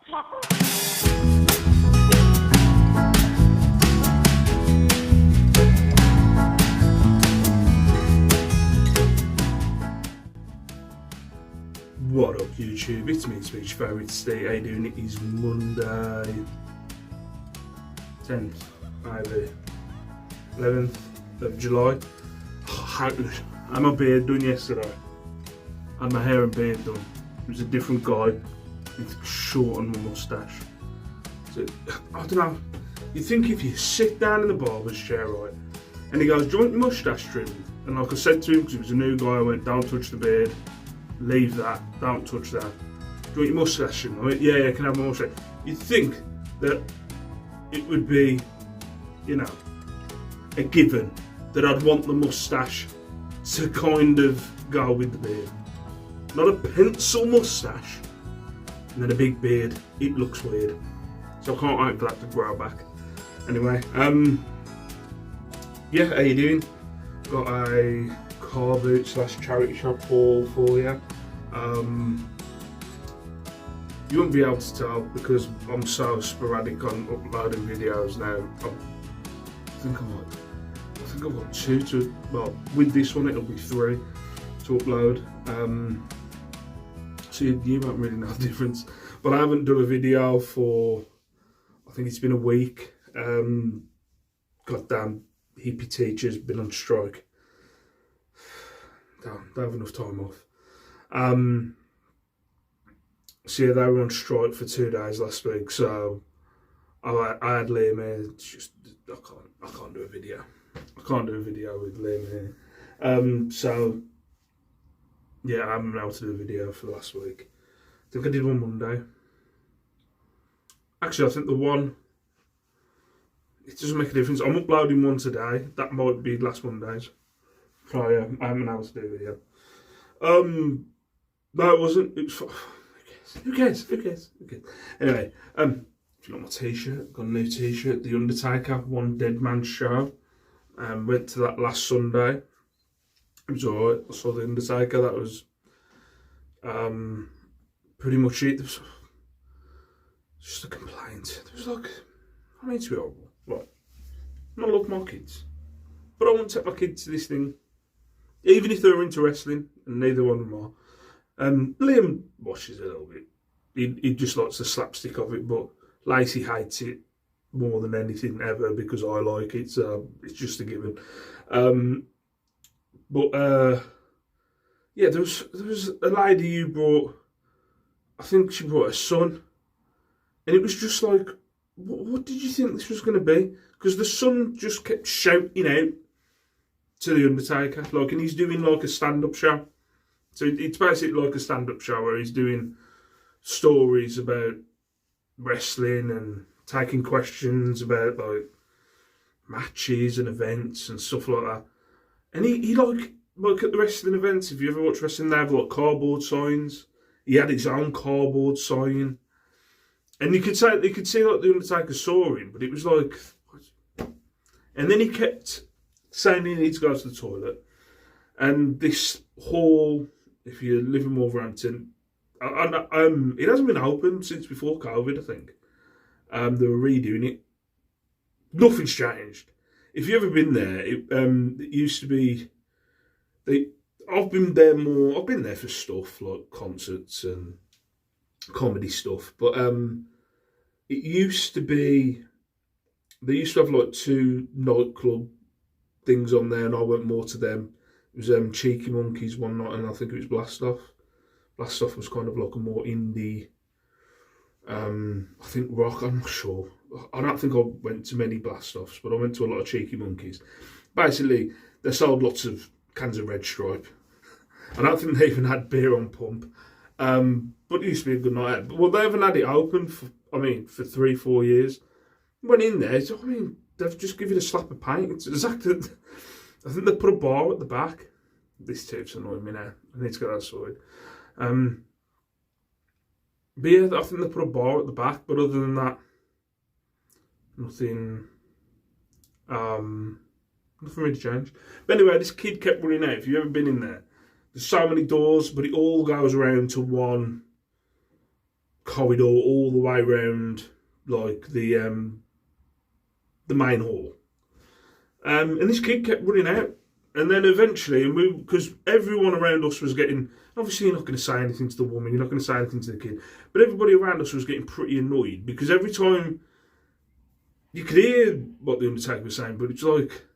What up YouTube, it's me, Speech Favourite Steve. How you doing? It is Monday 10th, maybe 11th of July. I had my beard done yesterday. I had my hair and beard done. It was a different guy. It's short on my moustache. So, I don't know, you think if you sit down in the barber's chair, right, and he goes, do you want your moustache trimmed? And like I said to him, because he was a new guy, I went, don't touch the beard. Leave that, don't touch that. Do you want your moustache? I went, yeah, can I have my moustache? You'd think that it would be, you know, a given that I'd want the moustache to kind of go with the beard. Not a pencil moustache and then a big beard. It looks weird. So I can't wait for that to grow back. Anyway, yeah, how you doing? Got a car boot / charity shop haul for you. You won't be able to tell because I'm so sporadic on uploading videos now. I think I've got two to, well, with this one it'll be 3 to upload. So you won't really know the difference. But I haven't done a video for, I think it's been a week. Goddamn hippie teachers been on strike. Don't have enough time off. So yeah, they were on strike for 2 days last week. So I had Liam here. It's just I can't do a video. I can't do a video with Liam here. So yeah, I haven't been able to do a video for last week. I think I did one Monday. Actually, I think the one, it doesn't make a difference. I'm uploading one today. That might be last Monday's. So yeah, I haven't been able to do a video. No, it wasn't. It was, who cares? Anyway, if you like my t-shirt, got a new t-shirt, The Undertaker, One Dead Man Show. Went to that last Sunday. It was alright. I saw The Undertaker. That was pretty much it. There was just a complaint. There was like, I mean, to be horrible. Like, I love my kids, but I won't take my kids to this thing, even if they were into wrestling, and neither one of them are. Liam watches it a little bit. He just likes the slapstick of it, but Lacey hates it more than anything ever because I like it, so it's just a given. Yeah, there was a lady who brought, I think she brought her son, and it was just like, what did you think this was going to be? Because the son just kept shouting out to The Undertaker, like, and he's doing like a stand-up show. So it's basically like a stand-up show where he's doing stories about wrestling and taking questions about like matches and events and stuff like that. And he like at the wrestling events, if you ever watch wrestling, they have like cardboard signs. He had his own cardboard sign. And you could see like The Undertaker saw him, but it was like, and then he kept saying he needs to go to the toilet. And this hall, if you live in Wolverhampton, it hasn't been open since before COVID, I think. They were redoing it. Nothing's changed. If you've ever been there, it used to be. I've been there for stuff like concerts and comedy stuff, but it used to be. They used to have like 2 nightclub things on there, and I went more to them. It was Cheeky Monkeys one night, and I think it was Blast Off. Blast Off was kind of like a more indie, I think rock, I'm not sure. I don't think I went to many Blast Offs, but I went to a lot of Cheeky Monkeys. Basically, they sold lots of cans of Red Stripe. I don't think they even had beer on pump. But it used to be a good night out. Well, they haven't had it open for 3-4 years. Went in there, they've just given it a slap of paint. It's exactly, I think they put a bar at the back. This tape's annoying me now. I need to get that sorted. But yeah, I think they put a bar at the back, but other than that, nothing really changed. But anyway, this kid kept running out. If you've ever been in there, there's so many doors, but it all goes around to one corridor all the way around, like the main hall. And this kid kept running out. And then eventually, because everyone around us was getting, obviously you're not going to say anything to the woman, you're not going to say anything to the kid, but everybody around us was getting pretty annoyed because every time you could hear what the Undertaker was saying, but it's like,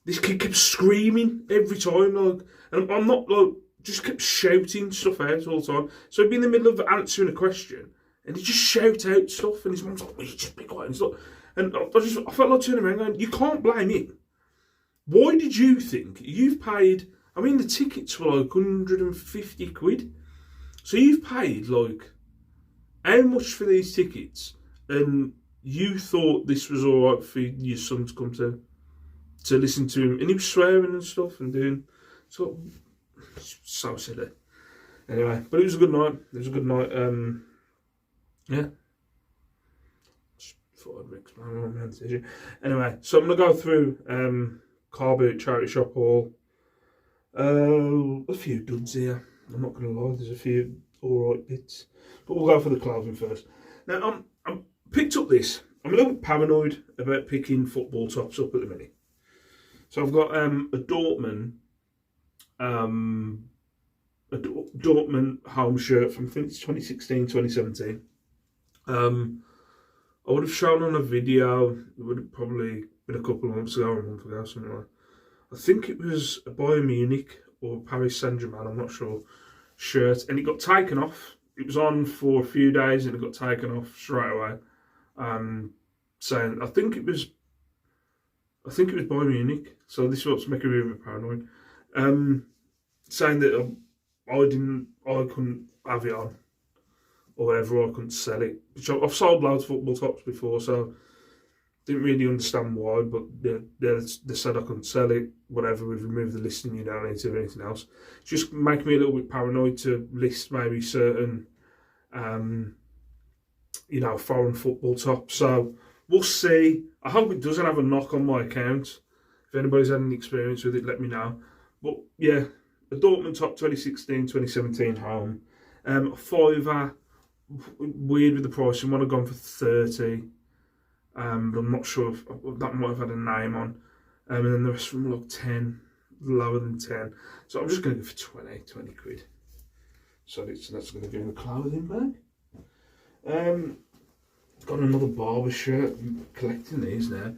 this kid kept screaming every time, like, and I'm not like, just kept shouting stuff out all the time. So he'd be in the middle of answering a question, and he'd just shout out stuff, and his mum's like, "Will you just be quiet?" And stuff. And I felt like turning around going, you can't blame him. Why did you think you've paid? I mean, the tickets were like 150 quid. So you've paid like how much for these tickets, and you thought this was all right for your son to come to listen to him, and he was swearing and stuff and doing so silly. Anyway, but it was a good night. It was a good night. Yeah. Just thought I'd explain my own decision. Anyway, so I'm gonna go through car boot, charity shop haul. A few duds here. I'm not gonna lie. There's a few all right bits, but we'll go for the clothing first. Now I'm picked up this. I'm a little bit paranoid about picking football tops up at the minute. So I've got a Dortmund home shirt from, I think it's 2016, 2017. I would have shown on a video, it would have probably been a couple of months ago or a month ago, something like that. I think it was a Bayern Munich or Paris Saint-Germain, I'm not sure, shirt, and it got taken off. It was on for a few days and it got taken off straight away. Saying, I think it was Bayern Munich, so this is what's making me a bit paranoid. Saying that I couldn't have it on, or whatever, I couldn't sell it. Which I've sold loads of football tops before, so didn't really understand why, but they said I couldn't sell it, whatever, we've removed the listing, you don't need to do anything else. It's just making me a little bit paranoid to list maybe certain, foreign football tops. So we'll see. I hope it doesn't have a knock on my account. If anybody's had any experience with it, let me know. But yeah, the Dortmund top 2016, 2017 home. $5, weird with the price. One have gone for 30. But I'm not sure if that might have had a name on. And then the rest of them look 10, lower than 10. So I'm just going to go for 20 quid. So that's going to go in the clothing bag. Got another barber shirt. I'm collecting these now.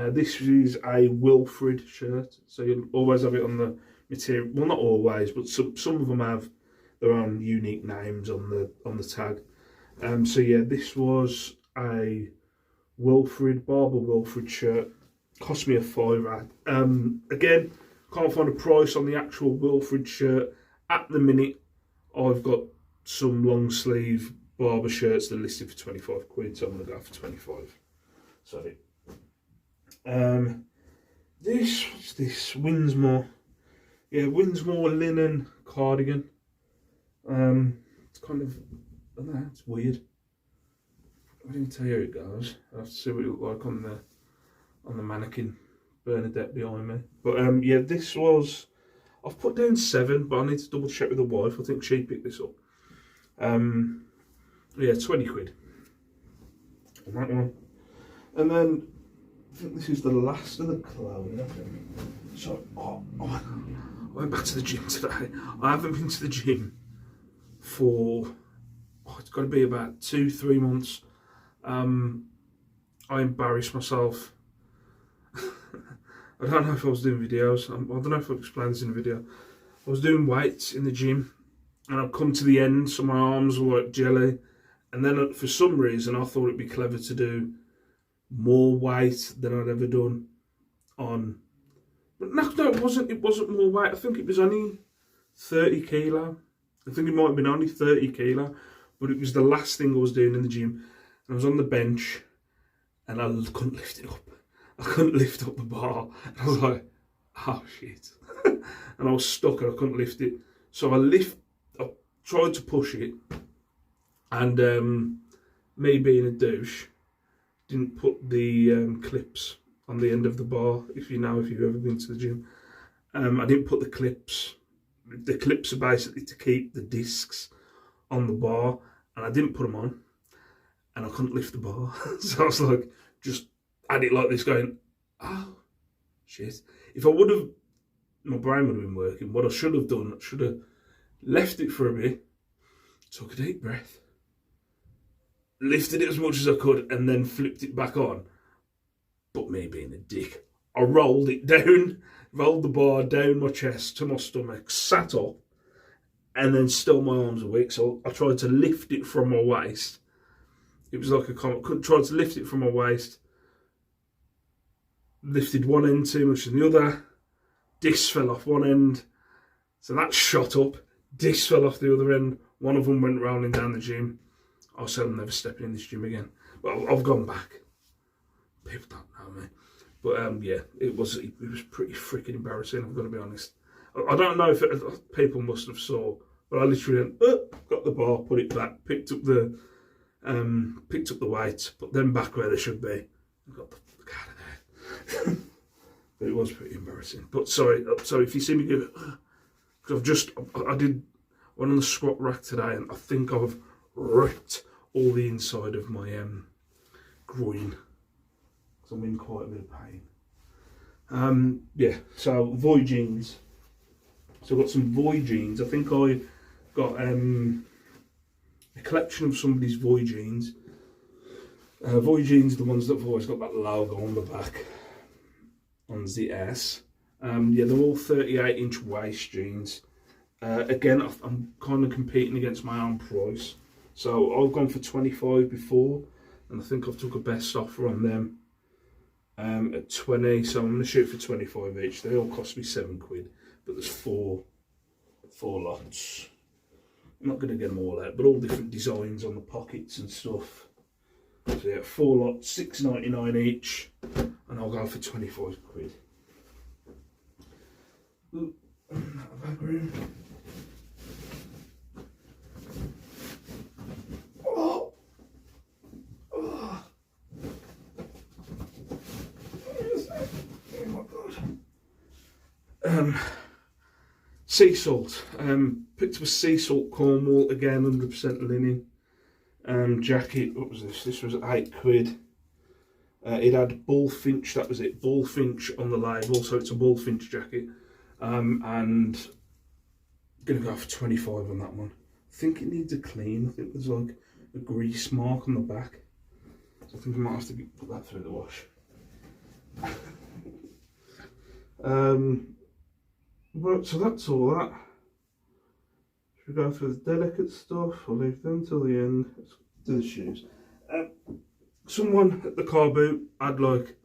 This is a Wilfred shirt. So you'll always have it on the material. Well, not always, but some of them have their own unique names on the tag. So yeah, this was a Barber Wilfred shirt. Cost me a £5. Again, can't find a price on the actual Wilfred shirt. At the minute, I've got some long sleeve Barber shirts that are listed for 25 quid, so I'm going to go for 25. Sorry. What's this? Winsmore. Yeah, Winsmore linen cardigan. It's kind of, I don't know, it's weird. I didn't tell you how it goes. I'll have to see what it looks like on the mannequin Bernadette behind me. But yeah, this was, I've put down 7, but I need to double check with the wife. I think she picked this up. Yeah, 20 quid on that one. And then I think this is the last of the clothing, I think. So I went back to the gym today. I haven't been to the gym for it's got to be about 2-3 months. I embarrassed myself. I don't know if I was doing videos. I don't know if I've explained this in the video. I was doing weights in the gym, and I've come to the end, so my arms were like jelly. And then for some reason, I thought it'd be clever to do more weight than I'd ever done on. But no, it wasn't. It wasn't more weight. I think it was only 30 kilo. I think it might have been only 30 kilo, but it was the last thing I was doing in the gym. And I was on the bench, and I couldn't lift it up. I couldn't lift up the bar. And I was like, oh shit. And I was stuck and I couldn't lift it. So I tried to push it. And me being a douche, didn't put the clips on the end of the bar. If you've ever been to the gym. I didn't put the clips. The clips are basically to keep the discs on the bar. and I didn't put them on, and I couldn't lift the bar. So I was like, just had it like this going, oh, shit. If I would have, my brain would have been working. What I should have done, I should have left it for a bit, took a deep breath, lifted it as much as I could, and then flipped it back on. But me being a dick, I rolled it down, rolled the bar down my chest to my stomach, sat up, and then still my arms were weak. So I tried to lift it from my waist. It was like a comic. Tried to lift it from my waist, lifted one end too much than the other. Disc fell off one end, so that shot up. Disc fell off the other end. One of them went rolling down the gym. I said I'm never stepping in this gym again. Well, I've gone back. People don't know me. But yeah, it was pretty freaking embarrassing, I'm going to be honest. I don't know if people must have saw, but I literally went, got the bar, put it back, picked up the weight, put them back where they should be. I got the fuck out of there. But it was pretty embarrassing. But sorry if you see me go, because I did one on the squat rack today, and I think I've ripped all the inside of my groin. So I'm in quite a bit of pain. Yeah, so Void jeans. So I've got some Void jeans. I think I got a collection of somebody's Void jeans. Void jeans are the ones that have always got that logo on the back, on the S. Yeah, they're all 38-inch waist jeans. Again, I'm kind of competing against my own price. So I've gone for 25 before, and I think I've took a best offer on them at 20. So I'm going to shoot for 25 each. They all cost me £7, but there's four lots. I'm not going to get them all out, but all different designs on the pockets and stuff. So yeah, 4 lots, £6.99 each, and I'll go for £25. Ooh, back room. Sea salt. Picked up a sea salt Cornwall, again 100% linen. Jacket, what was this? This was £8. It had bullfinch, that was it, bullfinch on the label, so it's a bullfinch jacket. And I'm gonna go for 25 on that one. I think it needs a clean. I think there's like a grease mark on the back. So I think I might have to put that through the wash. Right, so that's all that. Should we go through the delicate stuff? I'll leave them till the end. Let's do the shoes. Someone at the car boot had like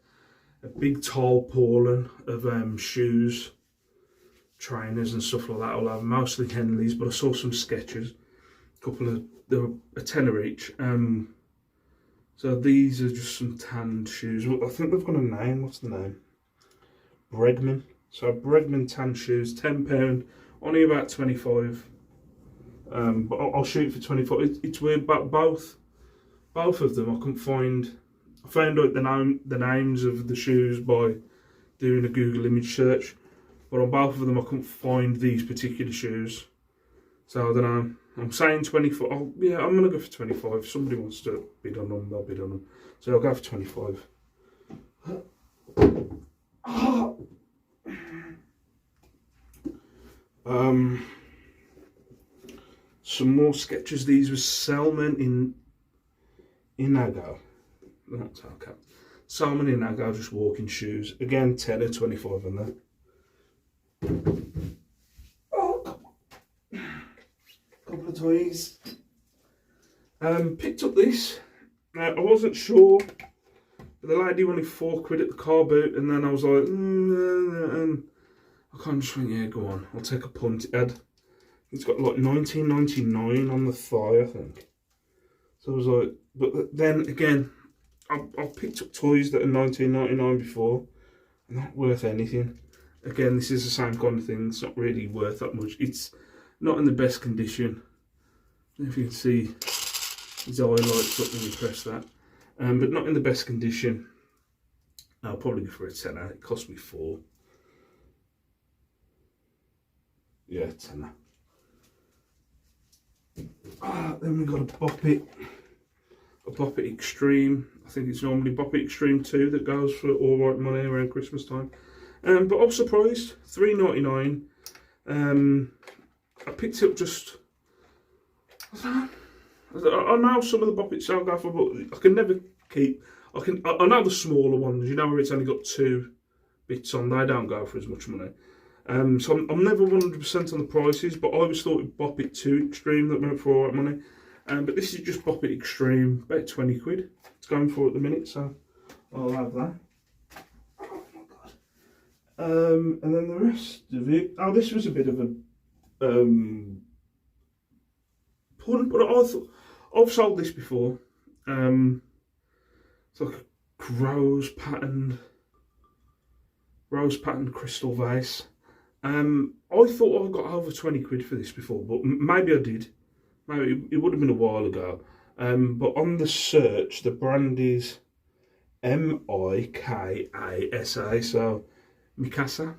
a big tarpaulin of shoes, trainers and stuff like that. I'll have mostly Henleys, but I saw some Skechers. They were a tenner each. So these are just some tanned shoes. I think they've got a name. What's the name? Bregman. So Bregman tan shoes, £10, only about 25. But I'll shoot for 25. It's weird, but both of them I couldn't find. I found out the names of the shoes by doing a Google image search, but on both of them I couldn't find these particular shoes. So I don't know. I'm saying 24. Oh, yeah, I'm gonna go for 25. If somebody wants to bid on them, they'll bid on them. So I'll go for 25. Some more Skechers. These were Salmon in Inago. They're not Talcat. Salmon in Inago, just walking shoes. Again, 10 or 25 on there. Oh, couple of toys. Picked up this. I wasn't sure, but the lady wanted £4 at the car boot, and then I was like, and I kind of just went, yeah, go on, I'll take a punt. It's got like 19.99 on the thigh, I think. So I was like, but then again, I've picked up toys that are 19.99 before, and not worth anything. Again, this is the same kind of thing. It's not really worth that much. It's not in the best condition. If you can see, his eye lights up when you press that. But not in the best condition. I'll probably go for a tenner. It cost me £4. Yeah, tenner. Then we've got a Bop It Extreme. I think it's normally Bop It Extreme 2 that goes for all right money around Christmas time. But I was surprised, $3.99. I picked it up just, I know some of the Bop It sell go for, but I can never keep, I know the smaller ones, you know, where it's only got 2 bits on, they don't go for as much money. So I'm never 100% on the prices, but I always thought it Bop It 2 Extreme that went for all right money. But this is just Bop It Extreme, about 20 quid. It's going for at the minute, so I'll have that. Oh my god. And then the rest of it. Oh, this was a bit of a pun, but I thought I've sold this before. It's like a rose patterned crystal vase. I thought I got over 20 quid for this before, but maybe I did. Maybe it would have been a while ago. But on the search, the brand is Mikasa. So Mikasa.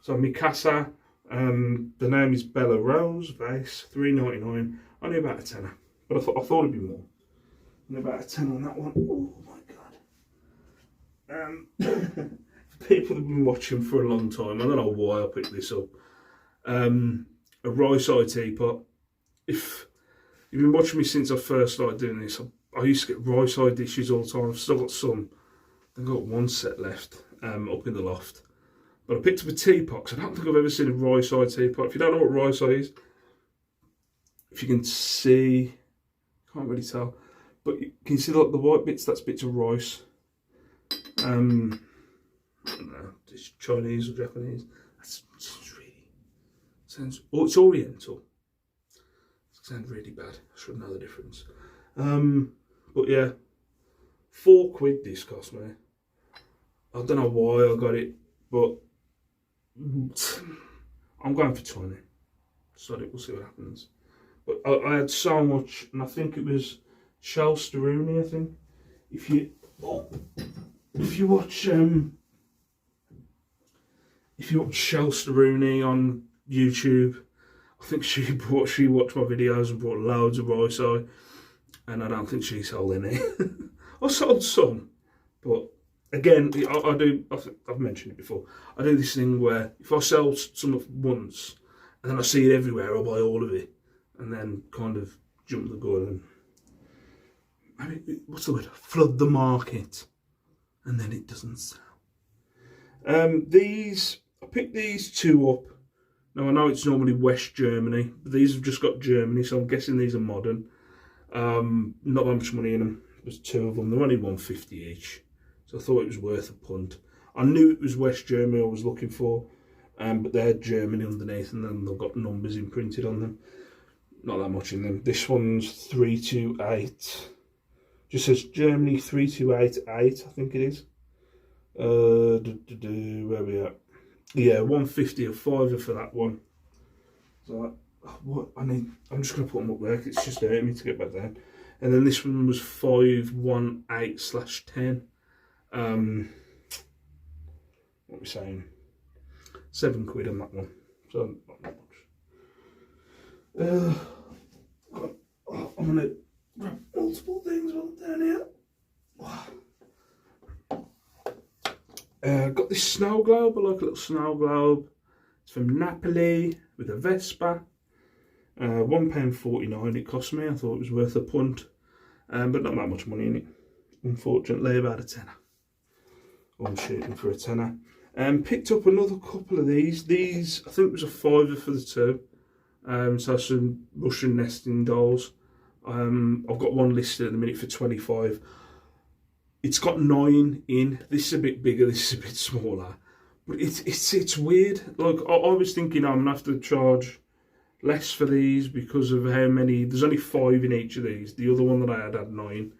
So Mikasa. The name is Bella Rose Vase, $3.99. Only about a tenner. But I thought it'd be more. Only about a tenner on that one. Oh my god. People have been watching for a long time. I don't know why I picked this up. A rye-side teapot. If you've been watching me since I first started doing this, I used to get rye-side dishes all the time. I've still got some. I've got one set left up in the loft. But I picked up a teapot because I don't think I've ever seen a rye-side teapot. If you don't know what rye-side is, if you can see, can't really tell, but you can see like the white bits, that's bits of rice. I don't know, it's Chinese or Japanese. That's really, sounds, oh, it's Oriental. It sounds really bad. I should know the difference. But yeah, 4 quid this cost me. I don't know why I got it, but I'm going for 20. So we'll see what happens. But I had so much, and I think it was Shalsteruni, I think. If you watch Shalsteruni on YouTube, I think she watched my videos and bought loads of rice, and I don't think she sold any. I sold some, but again, I've mentioned it before, I do this thing where if I sell some once and then I see it everywhere, I'll buy all of it and then kind of jump the gun and, what's the word, flood the market, and then it doesn't sell. I picked these 2 up. Now I know it's normally West Germany, but these have just got Germany, so I'm guessing these are modern. Not that much money in them. There's 2 of them, they're only $1.50 each. So I thought it was worth a punt. I knew it was West Germany I was looking for, but they're Germany underneath, and then they've got numbers imprinted on them. Not that much in them. This one's 328. Just says Germany 3288, I think it is. Where we at? Yeah, $1.50 a fiver for that one. So what I need, I'm just gonna put them up there. It's just hurting me to get back down. And then this one was 518/10. What are we saying? 7 quid on that one. So not much. I'm gonna grab multiple things while I'm down here. Got this snow globe. I like a little snow globe. It's from Napoli with a Vespa. £1.49 it cost me. I thought it was worth a punt, but not that much money in it. Unfortunately, about a tenner. I'm shooting for a tenner. Picked up another couple of these. These, I think it was a fiver for the 2. So some Russian nesting dolls. I've got one listed at the minute for 25. It's got 9 in. This is a bit bigger, this is a bit smaller. But it's weird. Like I was thinking I'm gonna have to charge less for these because of how many. There's only 5 in each of these. The other one that I had 9.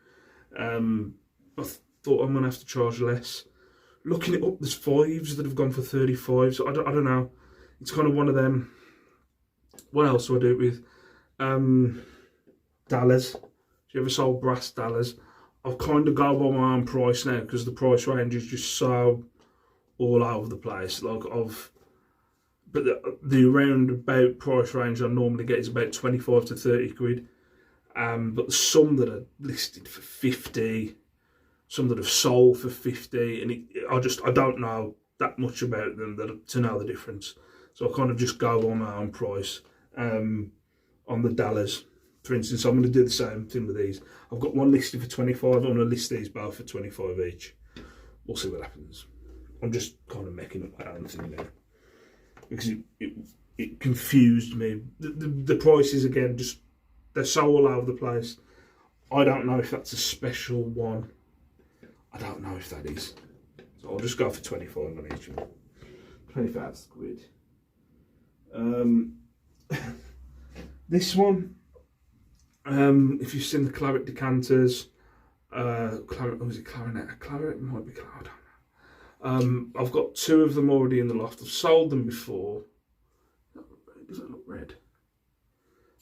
I thought I'm gonna have to charge less. Looking it up, there's 5s that have gone for 35. So I don't know. It's kind of one of them. What else do I do it with? Dollars. Do you ever sold brass dollars? I've kind of go by my own price now because the price range is just so all over the place. Like but the roundabout price range I normally get is about 25 to 30 quid. But there's some that are listed for 50, some that have sold for 50, and I don't know that much about them to know the difference. So I kind of just go on my own price on the Dallas. For instance, I'm going to do the same thing with these. I've got one listed for 25. I'm going to list these both for 25 each. We'll see what happens. I'm just kind of making up my own thing now because it confused me. The prices again, just they're so all over the place. I don't know if that's a special one. I don't know if that is. So I'll just go for 25 on each one. 25 quid. This one, if you've seen the claret decanters, was it clarinet? Claret might be claret, I don't know. I've got 2 of them already in the loft. I've sold them before. Does that look red?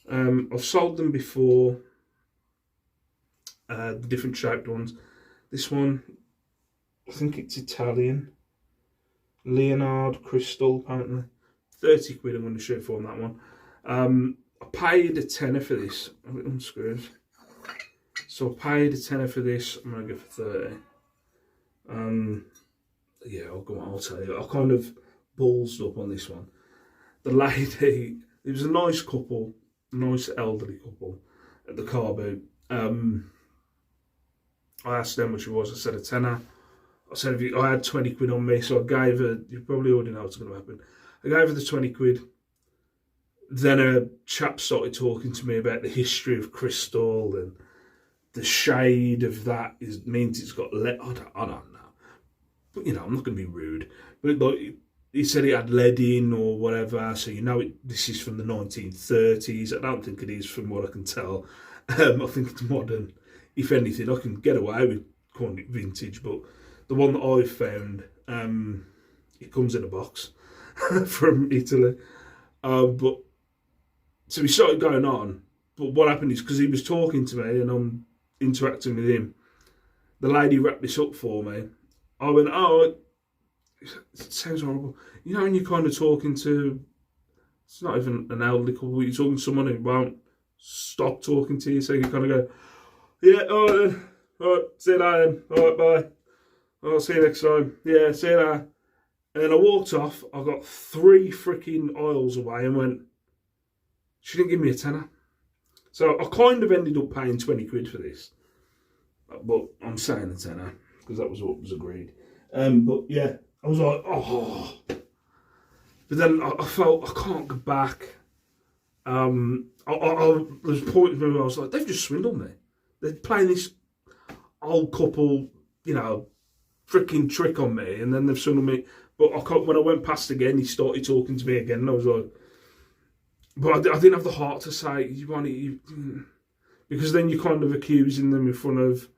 I've sold them before, the different shaped ones. This one, I think it's Italian. Leonard Crystal, apparently. 30 quid I'm going to shoot for on that one. I paid a tenner for this. I'm unscrewed. So I paid a tenner for this. I'm going to go for 30. Yeah, I'll tell you. I kind of ballsed up on this one. The lady, it was a nice couple, nice elderly couple at the car boot. I asked how much it was. I said a tenner. I said I had 20 quid on me, so I gave her, you probably already know what's going to happen. I gave her the 20 quid. Then a chap started talking to me about the history of crystal and the shade of that means it's got lead. I don't know. But, I'm not going to be rude. But like, he said it had lead in or whatever, so this is from the 1930s. I don't think it is from what I can tell. I think it's modern. If anything, I can get away with calling it vintage, but the one that I've found, it comes in a box from Italy. But so we started going on, but what happened is because he was talking to me and I'm interacting with him, the lady wrapped this up for me. I went, oh, it sounds horrible. When you're kind of talking to, it's not even an elderly couple, you're talking to someone who won't stop talking to you, so you kind of go, yeah, all right then, all right, see you later, all right, bye. I'll see you next time. Yeah, see you later. And then I walked off. I got 3 freaking aisles away and went, she didn't give me a tenner. So I kind of ended up paying 20 quid for this. But I'm saying a tenner because that was what was agreed. But yeah, I was like, oh. But then I felt I can't go back. I was pointing to me, I was like, they've just swindled me. They're playing this old couple, freaking trick on me, and then they've swindled me. But when I went past again, he started talking to me again, and I was like, but I didn't have the heart to say, because then you're kind of accusing them in front of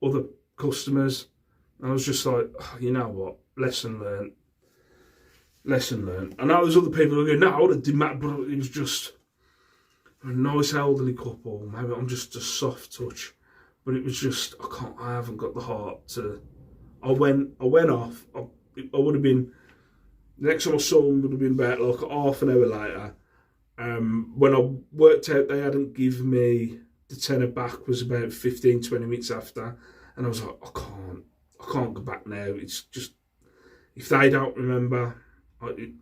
other customers. And I was just like, oh, you know what, lesson learned. I know there's other people who go, no, I would have done that, but it was just a nice elderly couple. Maybe I'm just a soft touch, but it was just, I haven't got the heart to. I went off. I would have been, the next time I saw them would have been about like half an hour later. When I worked out they hadn't given me the tenner back was about 15-20 minutes after, and I was like, I can't go back now. It's just, if they don't remember, how am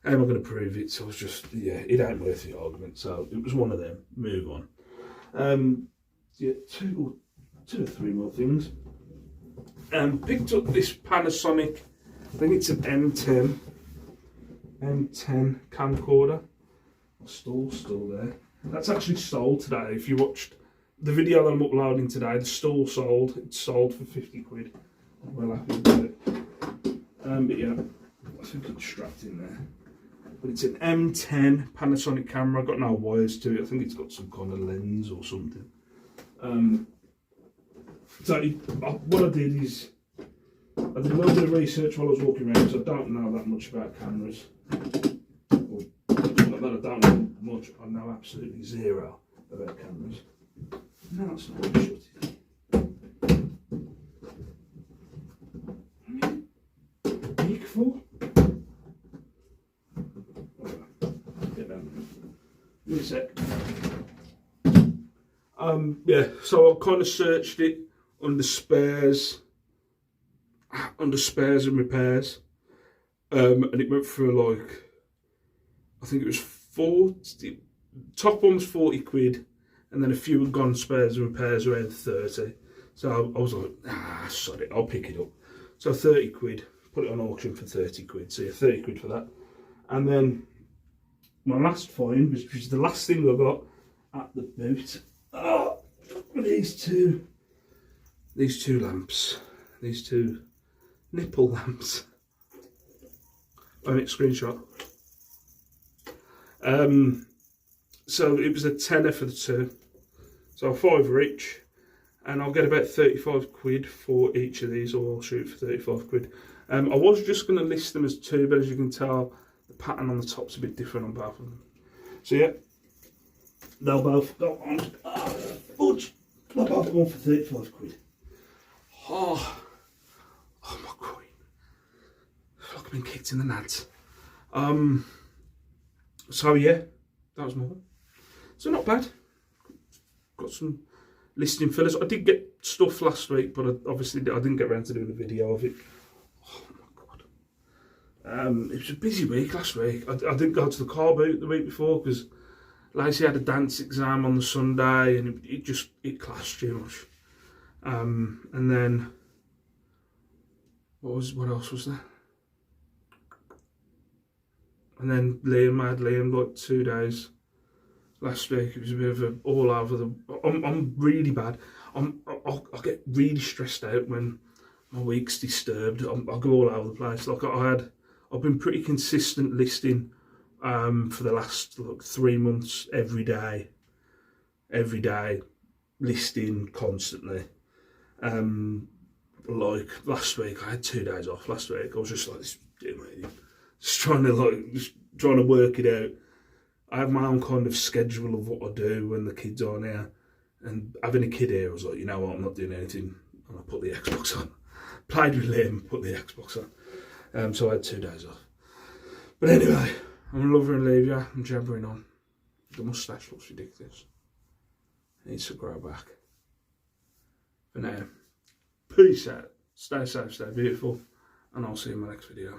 I going to prove it? So I was just, it ain't worth the argument. So it was one of them. Move on. Yeah, two or three more things. Picked up this Panasonic, I think it's an M10 camcorder. Still there. That's actually sold today. If you watched the video that I'm uploading today, the stall sold. It's sold for 50 quid. I'm well happy with it. But yeah, I think it's strapped in there. But it's an M10 Panasonic camera. I've got no wires to it. I think it's got some kind of lens or something. So what I did is, I did a little bit of research while I was walking around, because I don't know that much about cameras. Not that I don't know much, I know absolutely zero about cameras. No, it's not shut it. Big for? sec. Yeah, so I kind of searched it under spares and repairs, and it went through like, I think it was 40, top one was 40 quid, and then a few had gone spares and repairs around 30. So I was like, sod it, I'll pick it up. So 30 quid, put it on auction for 30 quid, so yeah, 30 quid for that. And then my last find, which was the last thing I got at the boot, these two lamps, these two nipple lamps. I make screenshot. So it was a tenner for the two, so a fiver each, and I'll get about 35 quid for each of these, or I'll shoot for 35 quid. I was just going to list them as two, but as you can tell, the pattern on the top's a bit different on both of them. So yeah, they'll both go on. Fudge! They'll both go on for 35 quid. Oh my queen. I feel like I've been kicked in the nads. So yeah, that was more. So not bad. Got some listing fillers. I did get stuff last week, but obviously I didn't get around to doing a video of it. Oh my god. It was a busy week last week. I didn't go to the car boot the week before because Lacey had a dance exam on the Sunday, and it clashed too much. And then what else was there? And then I had Liam like 2 days last week. It was a bit of an all over the. I'm really bad. I get really stressed out when my week's disturbed. I go all over the place. Like I've been pretty consistent listing for the last 3 months, every day listing constantly. Like last week, I had 2 days off. Last week, I was just like, just trying to work it out. I have my own kind of schedule of what I do when the kids aren't here, and having a kid here, I was like, you know what, I'm not doing anything, and I put the Xbox on. Played with Liam, put the Xbox on. So I had 2 days off. But anyway, I'm gonna love her and leave you. I'm jabbering on. The moustache looks ridiculous. It needs to grow back. For now, peace out. Stay safe, stay beautiful, and I'll see you in my next video.